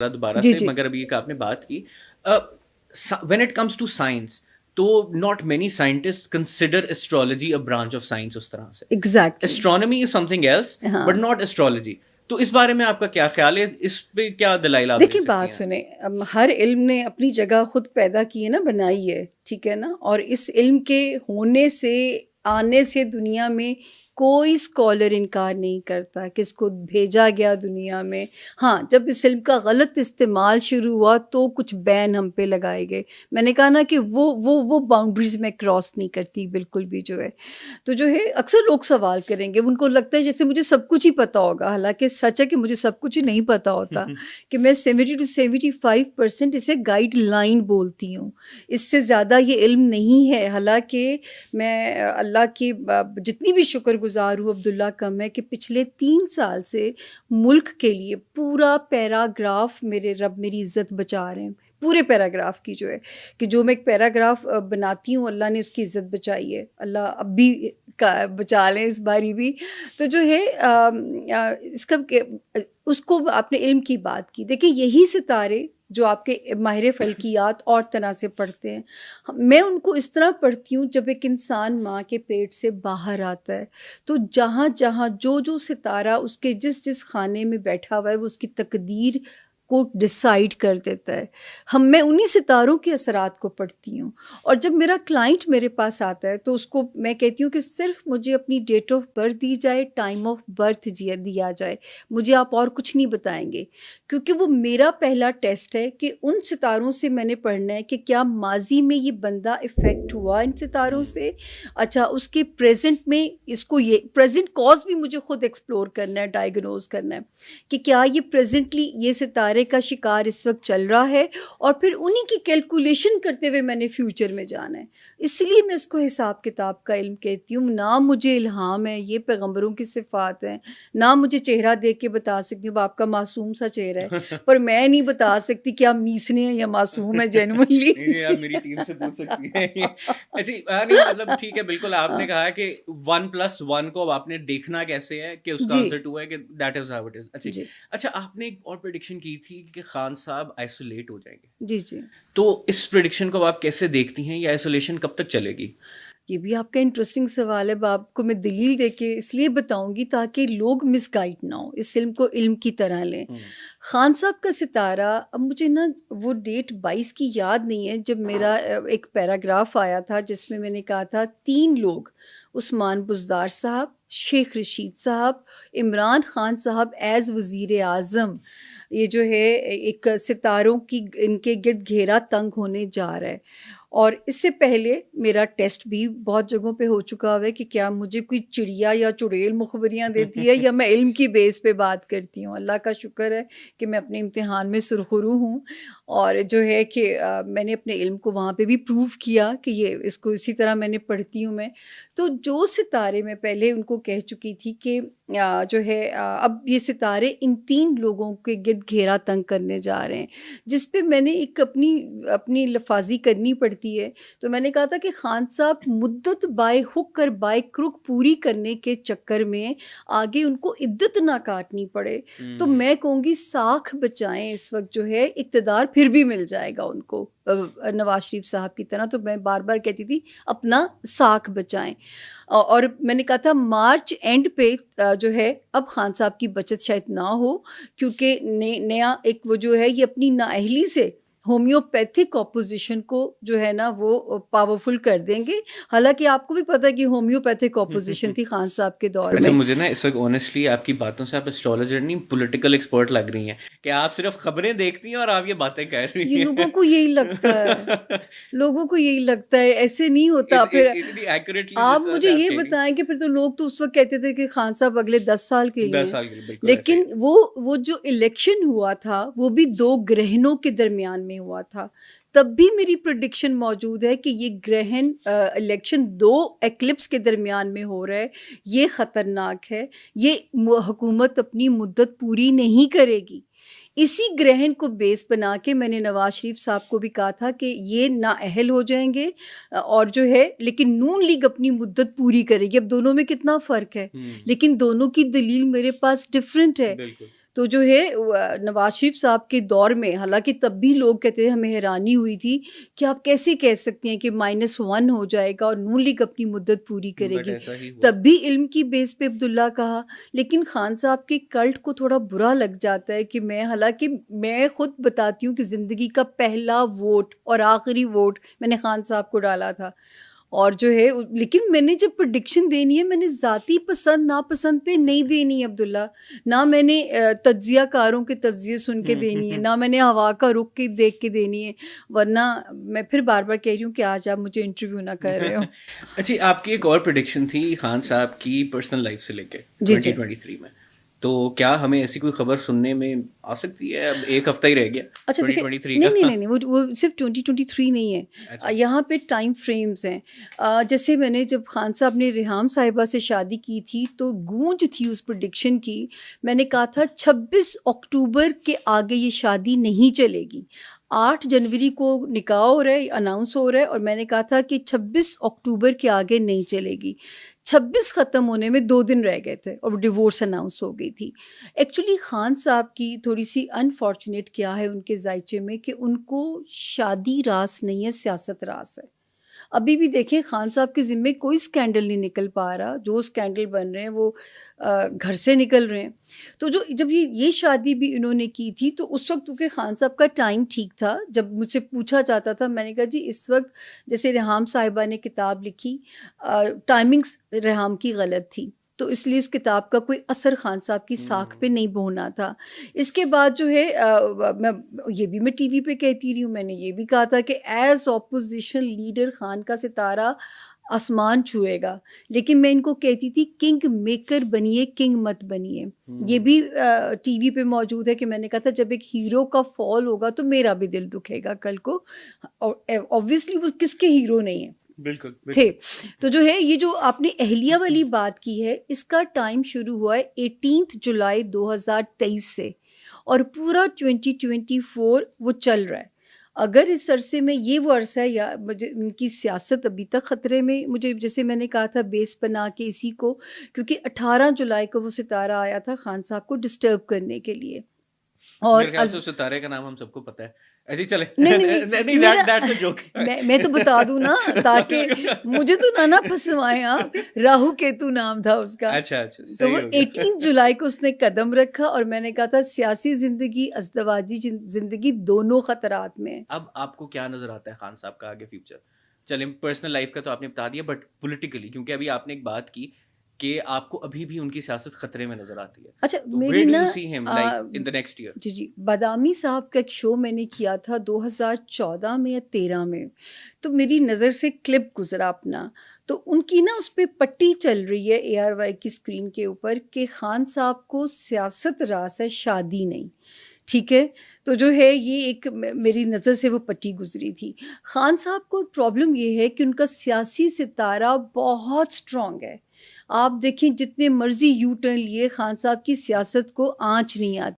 دوبارہ جی سے، جی مگر ابھی ایک آپ نے بات کی when it comes to science, تو not many scientist consider astrology a branch of science. اس طرح سے exactly. Astronomy is something else ہاں بٹ ناٹ ایسٹرالوجی. تو اس بارے میں آپ کا کیا خیال ہے؟ اس پہ کیا دلائل آپ دے دیکھیے سکتی بات ہیں؟ سنیں، ہر علم نے اپنی جگہ خود پیدا کی ہے نا، بنائی ہے، ٹھیک ہے نا. اور اس علم کے ہونے سے، آنے سے دنیا میں کوئی اسکالر انکار نہیں کرتا کہ اس کو بھیجا گیا دنیا میں. ہاں، جب اس علم کا غلط استعمال شروع ہوا تو کچھ بین ہم پہ لگائے گئے. میں نے کہا نا کہ وہ باؤنڈریز میں کراس نہیں کرتی بالکل بھی جو ہے. تو جو ہے اکثر لوگ سوال کریں گے، ان کو لگتا ہے جیسے مجھے سب کچھ ہی پتہ ہوگا، حالانکہ سچ ہے کہ مجھے سب کچھ ہی نہیں پتہ ہوتا. کہ میں 70 to 75% اسے گائیڈ لائن بولتی ہوں، اس سے زیادہ یہ علم نہیں ہے. حالانکہ میں اللہ کی جتنی بھی شکر گزار ہوں، عبداللہ کم ہے کہ پچھلے 3 سال سے ملک کے لیے پورا پیراگراف میرے رب میری عزت بچا رہے ہیں. پورے پیراگراف کی جو ہے کہ جو میں ایک پیراگراف بناتی ہوں، اللہ نے اس کی عزت بچائی ہے. اللہ اب بھی بچا لیں اس باری بھی. تو جو ہے اس کا اس کو آپ نے علم کی بات کی. دیکھیں یہی ستارے جو آپ کے ماہر فلکیات اور طرح سے پڑھتے ہیں، میں ان کو اس طرح پڑھتی ہوں جب ایک انسان ماں کے پیٹ سے باہر آتا ہے تو جہاں جہاں جو ستارہ اس کے جس خانے میں بیٹھا ہوا ہے وہ اس کی تقدیر کو ڈیسائیڈ کر دیتا ہے. میں انہی ستاروں کے اثرات کو پڑھتی ہوں. اور جب میرا کلائنٹ میرے پاس آتا ہے تو اس کو میں کہتی ہوں کہ صرف مجھے اپنی ڈیٹ آف برتھ دی جائے، ٹائم آف برتھ دیا جائے، مجھے آپ اور کچھ نہیں بتائیں گے. کیونکہ وہ میرا پہلا ٹیسٹ ہے کہ ان ستاروں سے میں نے پڑھنا ہے کہ کیا ماضی میں یہ بندہ افیکٹ ہوا ان ستاروں سے. اچھا، اس کے پریزنٹ میں اس کو یہ پریزنٹ کاز بھی مجھے خود ایکسپلور کرنا ہے، ڈائیگنوز کرنا ہے کہ کیا یہ پریزنٹلی یہ ستارے کا شکار اس وقت چل رہا ہے، اور پھر انہی کی کیلکولیشن کرتے ہوئے میں نے فیوچر میں جانا ہے. اس لیے میں اس کو حساب کتاب کا علم کہتی ہوں. نہ مجھے الہام ہے، یہ پیغمبروں کی صفات ہیں. نہ مجھے چہرہ دیکھ کے بتا سکتی ہوں آپ کا معصوم سا چہرہ ہے، پر میں نہیں بتا سکتی کہ آپ میسنے ہیں یا معصوم ہے جینوئنلی. نہیں، آپ میری ٹیم سے پوچھ سکتی ہیں. اچھا نہیں، مطلب ٹھیک ہے، بالکل آپ نے کہا کہ 1+1 کو اب آپ نے دیکھنا کیسے ہے کہ اس کا جی آنسر 2 ہے کہ that is how it is. جی اچھا آپ نے ایک اور پریڈکشن کی تھی کہ خان صاحب آئسولیٹ ہو جائیں گے، جی جی. تو اس پریڈکشن کو آپ کیسے دیکھتی ہیں؟ یہ آئسولیشن کب تک چلے گی؟ یہ بھی آپ کا انٹرسٹنگ سوال ہے. آپ کو میں دلیل دے کے اس لیے بتاؤں گی تاکہ لوگ مس گائڈ نہ ہو، اس علم کو علم کی طرح لیں. خان صاحب کا ستارہ، اب مجھے نا وہ ڈیٹ 22 کی یاد نہیں ہے جب میرا ایک پیراگراف آیا تھا جس میں نے کہا تھا 3 لوگ، عثمان بزدار صاحب، شیخ رشید صاحب، عمران خان صاحب ایز وزیر اعظم، یہ جو ہے ایک ستاروں کی ان کے گرد گھیرا تنگ ہونے جا رہا ہے. اور اس سے پہلے میرا ٹیسٹ بھی بہت جگہوں پہ ہو چکا ہے کہ کیا مجھے کوئی چڑیا یا چڑیل مخبریاں دیتی ہے یا میں علم کی بیس پہ بات کرتی ہوں. اللہ کا شکر ہے کہ میں اپنے امتحان میں سرخرو ہوں، اور جو ہے کہ میں نے اپنے علم کو وہاں پہ بھی پروو کیا کہ یہ اس کو اسی طرح میں نے پڑھتی ہوں میں. تو جو ستارے میں پہلے ان کو کہہ چکی تھی کہ جو ہے اب یہ ستارے ان 3 لوگوں کے گرد گھیرا تنگ کرنے جا رہے ہیں، جس پہ میں نے ایک اپنی لفاظی کرنی پڑتی ہے. تو میں نے کہا تھا کہ خان صاحب مدت بائے ہک اور بائے کرک پوری کرنے کے چکر میں آگے ان کو عدت نہ کاٹنی پڑے. تو میں کہوں گی ساکھ بچائیں، اس وقت جو ہے اقتدار پھر بھی مل جائے گا ان کو نواز شریف صاحب کی طرح. تو میں بار بار کہتی تھی اپنا ساکھ بچائیں. اور میں نے کہا تھا مارچ اینڈ پہ جو ہے اب خان صاحب کی بچت شاید نہ ہو، کیونکہ نیا ایک وہ جو ہے یہ اپنی نااہلی سے ہومیوپیتھک اپوزیشن کو جو ہے نا وہ پاورفل کر دیں گے. حالانکہ آپ کو بھی پتہ ہے کہ ہومیوپیتھک اپوزیشن تھی خان صاحب کے دور ویسے میں. مجھے نا اس وقت آنیسٹلی آپ کی باتوں سے آپ اسٹرالوجر نہیں پولیٹیکل ایکسپرٹ لگ رہی ہیں کہ آپ صرف خبریں دیکھتی ہیں اور آپ یہ باتیں کہہ رہی یہ ہیں. لوگوں کو یہی لگتا ہے، لوگوں کو یہی لگتا ہے، ایسے نہیں ہوتا. پھر اتنی ایکوریٹلی آپ جس طرح مجھے سے آپ یہ کہہ رہی ہیں. بتائیں کہ پھر تو لوگ تو اس وقت کہتے تھے کہ خان صاحب اگلے 10 سال کے لیے 10 سال کے لیے بالکل ایسے لیکن ہی. وہ جو الیکشن ہوا تھا وہ بھی 2 گرہنوں کے درمیان میں ہوا تھا. تب بھی میری پریڈکشن موجود ہے کہ یہ گرہن الیکشن 2 ایکلپس کے درمیان میں ہو رہا ہے. یہ خطرناک ہے. یہ حکومت اپنی مدت پوری نہیں کرے گی. اسی گرہن کو بیس بنا کے میں نے نواز شریف صاحب کو بھی کہا تھا کہ یہ نااہل ہو جائیں گے اور جو ہے لیکن نون لیگ اپنی مدت پوری کرے گی. اب دونوں میں کتنا فرق ہے، لیکن دونوں کی دلیل میرے پاس ڈفرینٹ ہے. تو جو ہے نواز شریف صاحب کے دور میں، حالانکہ تب بھی لوگ کہتے ہیں، ہمیں حیرانی ہوئی تھی کہ آپ کیسے کہہ سکتی ہیں کہ -1 ہو جائے گا اور نون لیگ اپنی مدت پوری کرے بٹ گی. ایسا ہی ہوا. تب بھی علم کی بیس پہ عبداللہ کہا. لیکن خان صاحب کے کلٹ کو تھوڑا برا لگ جاتا ہے کہ حالانکہ میں خود بتاتی ہوں کہ زندگی کا پہلا ووٹ اور آخری ووٹ میں نے خان صاحب کو ڈالا تھا. اور جو ہے لیکن میں نے جب پریڈکشن دینی ہے، میں نے ذاتی پسند ناپسند پہ نہیں دینی ہے عبداللہ. نہ میں نے تجزیہ کاروں کے تجزیے سن کے دینی ہے، نہ میں نے ہوا کا رخ کے دیکھ کے دینی ہے. ورنہ میں پھر بار بار کہہ رہی ہوں کہ آج آپ مجھے انٹرویو نہ کر رہے ہو. اچھا، آپ کی ایک اور پریڈکشن تھی خان صاحب کی پرسنل لائف سے لے کے جی جی 2023 میں، تو کیا ہمیں ایسی کوئی خبر سننے میں آ سکتی ہے؟ اب ایک ہفتہ ہی رہ گیا اچھا دیکھیں، 2023 نہیں کا. نہیں نہیں، وہ صرف 2023 نہیں ہے. یہاں پہ ٹائم فریمز ہیں. جیسے میں نے جب خان صاحب نے ریحام صاحبہ سے شادی کی تھی تو گونج تھی اس پریڈکشن کی. میں نے کہا تھا 26 اکتوبر کے آگے یہ شادی نہیں چلے گی. 8 جنوری کو نکاح ہو رہا ہے، اناؤنس ہو رہا ہے، اور میں نے کہا تھا کہ 26 اکتوبر کے آگے نہیں چلے گی. 26 ختم ہونے میں 2 دن رہ گئے تھے اور ڈیورس اناؤنس ہو گئی تھی. ایکچولی خان صاحب کی تھوڑی سی انفارچونیٹ کیا ہے ان کے ذائچے میں کہ ان کو شادی راس نہیں ہے، سیاست راس ہے. ابھی بھی دیکھیں خان صاحب کے ذمے کوئی سکینڈل نہیں نکل پا رہا. جو سکینڈل بن رہے ہیں وہ گھر سے نکل رہے ہیں. تو جب یہ شادی بھی انہوں نے کی تھی تو اس وقت کیونکہ خان صاحب کا ٹائم ٹھیک تھا. جب مجھ سے پوچھا جاتا تھا میں نے کہا جی اس وقت جیسے ریحام صاحبہ نے کتاب لکھی، ٹائمنگز ریحام کی غلط تھی، تو اس لیے اس کتاب کا کوئی اثر خان صاحب کی ساکھ پہ نہیں ہونا تھا. اس کے بعد جو ہے میں ٹی وی پہ کہتی رہی ہوں، میں نے یہ بھی کہا تھا کہ ایز اپوزیشن لیڈر خان کا ستارہ آسمان چھوئے گا. لیکن میں ان کو کہتی تھی کنگ میکر بنیے، کنگ مت بنیے. یہ بھی ٹی وی پہ موجود ہے کہ میں نے کہا تھا جب ایک ہیرو کا فال ہوگا تو میرا بھی دل دکھے گا کل کو. اور اوبویسلی وہ کس کے ہیرو نہیں ہیں، بالکل تھے. تو جو ہے یہ جو آپ نے اہلیہ والی بات کی ہے، اس کا ٹائم شروع ہوا ہے 18 جولائی 2023 سے اور پورا 2024 وہ چل رہا ہے. اگر اس عرصے میں یہ وہ عرصہ ہے یا ان کی سیاست ابھی تک خطرے میں، مجھے جیسے میں نے کہا تھا بیس بنا کے اسی کو، کیونکہ 18 جولائی کو وہ ستارہ آیا تھا خان صاحب کو ڈسٹرب کرنے کے لیے. اور میرے خیال سے اس ستارے کا نام ہم سب کو پتہ ہے. ایسے چلے نہیں میں تو بتا دوں نا تاکہ مجھے تو نہ پھنسوائیں آپ. راہو کیتو نام تھا اس کا. اچھا تو وہ 18 جولائی کو اس نے قدم رکھا اور میں نے کہا تھا سیاسی زندگی، ازدواجی زندگی دونوں خطرات میں. اب آپ کو کیا نظر آتا ہے خان صاحب کا آگے فیوچر؟ چلیں پرسنل لائف کا تو آپ نے بتا دیا، بٹ پولیٹیکلی، کیونکہ ابھی آپ نے ایک بات کی کہ آپ کو ابھی بھی ان کی سیاست خطرے میں نظر آتی ہے. اچھا میری نا جی بادامی صاحب کا ایک شو میں نے کیا تھا 2014 میں یا 13 میں، تو میری نظر سے کلپ گزرا اپنا، تو ان کی نا اس پہ پٹی چل رہی ہے ARY کی اسکرین کے اوپر کہ خان صاحب کو سیاست راس ہے، شادی نہیں. ٹھیک ہے، تو جو ہے یہ ایک میری نظر سے وہ پٹی گزری تھی. خان صاحب کو پرابلم یہ ہے کہ ان کا سیاسی ستارہ بہت سٹرانگ ہے. آپ دیکھیں جتنے مرضی یو ٹرن لیے خان صاحب کی سیاست کو آنچ نہیں آتی.